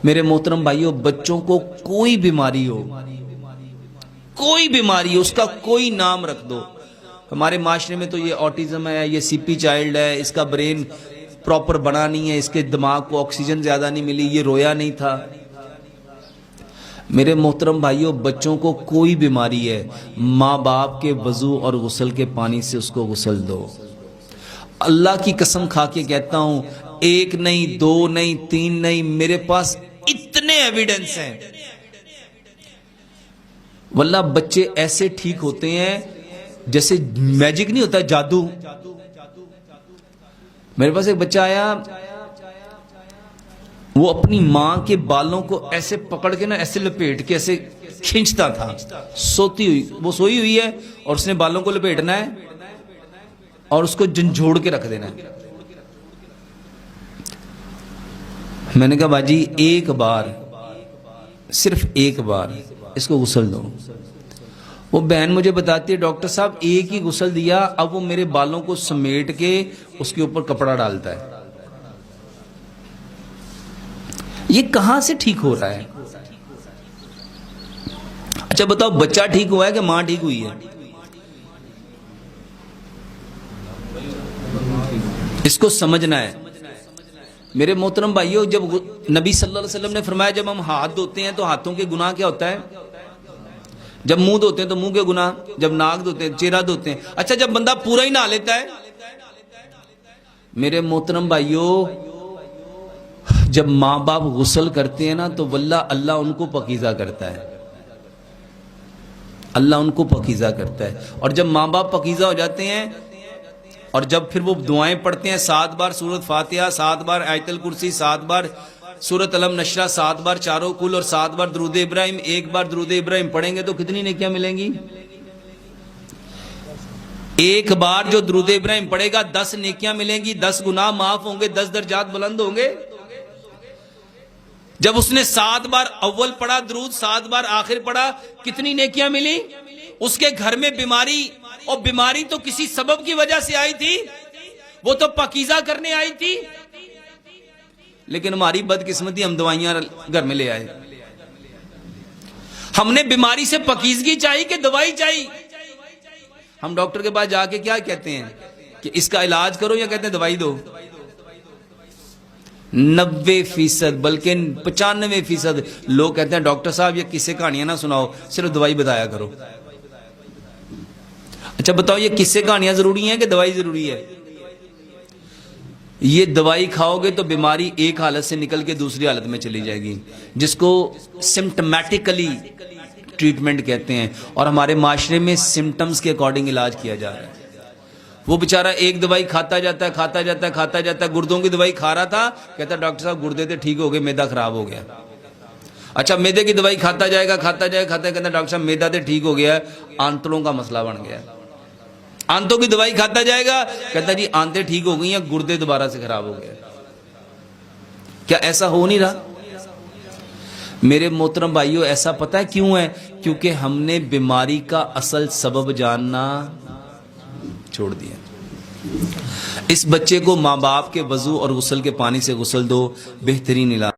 میرے محترم بھائیوں، بچوں کو کوئی بیماری ہو، اس کا کوئی نام رکھ دو. ہمارے معاشرے میں تو یہ آٹزم ہے، یہ سی پی چائلڈ ہے، اس کا برین پراپر بنا نہیں ہے، اس کے دماغ کو آکسیجن زیادہ نہیں ملی، یہ رویا نہیں تھا. میرے محترم بھائیوں، بچوں کو کوئی بیماری ہے، ماں باپ کے وضو اور غسل کے پانی سے اس کو غسل دو. اللہ کی قسم کھا کے کہتا ہوں، ایک نہیں، دو نہیں، تین نہیں، میرے پاس اتنے ایویڈنس ہیں. واللہ بچے ایسے ٹھیک ہوتے ہیں جیسے میجک نہیں ہوتا، جادو. میرے پاس ایک بچہ آیا، وہ اپنی ماں کے بالوں کو ایسے پکڑ کے نا، ایسے لپیٹ کے ایسے کھینچتا تھا. سوتی ہوئی، وہ سوئی ہوئی ہے اور اس نے بالوں کو لپیٹنا ہے اور اس کو جھنجھوڑ کے رکھ دینا ہے. میں نے کہا باجی ایک بار، صرف ایک بار اس کو غسل دو. وہ بہن مجھے بتاتی ہے ڈاکٹر صاحب ایک ہی غسل دیا، اب وہ میرے بالوں کو سمیٹ کے اس کے اوپر کپڑا ڈالتا ہے. یہ کہاں سے ٹھیک ہو رہا ہے؟ اچھا بتاؤ، بچہ ٹھیک ہوا ہے کہ ماں ٹھیک ہوئی ہے؟ اس کو سمجھنا ہے. میرے محترم بھائیوں، جب نبی صلی اللہ علیہ وسلم نے فرمایا جب ہم ہاتھ دھوتے ہیں تو ہاتھوں کے گناہ کیا ہوتا ہے؟ جب منہ دھوتے ہیں تو منہ کے گناہ، جب ناک دھوتے ہیں، چہرہ دھوتے ہیں. اچھا جب بندہ پورا ہی نہا لیتا ہے؟ میرے محترم بھائیوں، جب ماں باپ غسل کرتے ہیں نا تو واللہ اللہ ان کو پاکیزہ کرتا ہے. اللہ ان کو پاکیزہ کرتا ہے. اور جب ماں باپ پاکیزہ ہو جاتے ہیں اور جب پھر وہ دعائیں پڑھتے ہیں 7 بار سورۃ فاتحہ، 7 بار آیت الکرسی، 7 بار سورۃ علم نشرہ، 7 بار چاروں کل اور 7 بار درود ابراہیم، 1 بار درود ابراہیم پڑھیں گے تو کتنی نیکیاں ملیں گی؟ ایک بار جو درود ابراہیم پڑھے گا 10 نیکیاں ملیں گی، 10 گناہ معاف ہوں گے، 10 درجات بلند ہوں گے. جب اس نے 7 بار اول پڑھا درود، 7 بار آخر پڑھا، کتنی نیکیاں ملی؟ اس کے گھر میں بیماری، اور بیماری تو کسی سبب کی وجہ سے آئی تھی، وہ تو پاکیزہ کرنے آئی تھی. لیکن ہماری بدقسمتی، ہم دوائیاں گھر میں لے آئے. ہم نے بیماری سے پاکیزگی چاہی کہ دوائی چاہی؟ ہم ڈاکٹر کے پاس جا کے کیا کہتے ہیں کہ اس کا علاج کرو، یا کہتے ہیں دوائی دو؟ 90% بلکہ 95% لوگ کہتے ہیں ڈاکٹر صاحب یہ قصے کہانیاں نہ سناؤ، صرف دوائی بتایا کرو. اچھا بتاؤ، یہ قصے کہانیاں ضروری ہیں کہ دوائی ضروری ہے؟ یہ دوائی کھاؤ گے تو بیماری ایک حالت سے نکل کے دوسری حالت میں چلی جائے گی، جس کو سمپٹمیٹیکلی ٹریٹمنٹ کہتے ہیں. اور ہمارے معاشرے میں سمپٹمز کے اکارڈنگ علاج کیا جا رہا ہے. وہ بیچارہ ایک دوائی کھاتا جاتا ہے، گردوں کی دوائی کھا رہا تھا، کہتا ڈاکٹر صاحب گردے تو ٹھیک ہو گئے، میدا خراب ہو گیا. اچھا میدے کی دوائی کھاتا جائے گا، کہتا ڈاکٹر صاحب میدا تو ٹھیک ہو گیا، آنتوں کا مسئلہ بن گیا. آنتوں کی دوائی کھاتا جائے گا، کہتا جی آنتیں ٹھیک ہو گئی ہیں، گردے دوبارہ سے خراب ہو گئے. کیا ایسا ہو نہیں رہا؟ میرے محترم بھائیوں، ایسا پتہ ہے کیوں ہے؟ کیونکہ ہم نے بیماری کا اصل سبب جاننا چھوڑ دیا. اس بچے کو ماں باپ کے وضو اور غسل کے پانی سے غسل دو، بہترین علاج.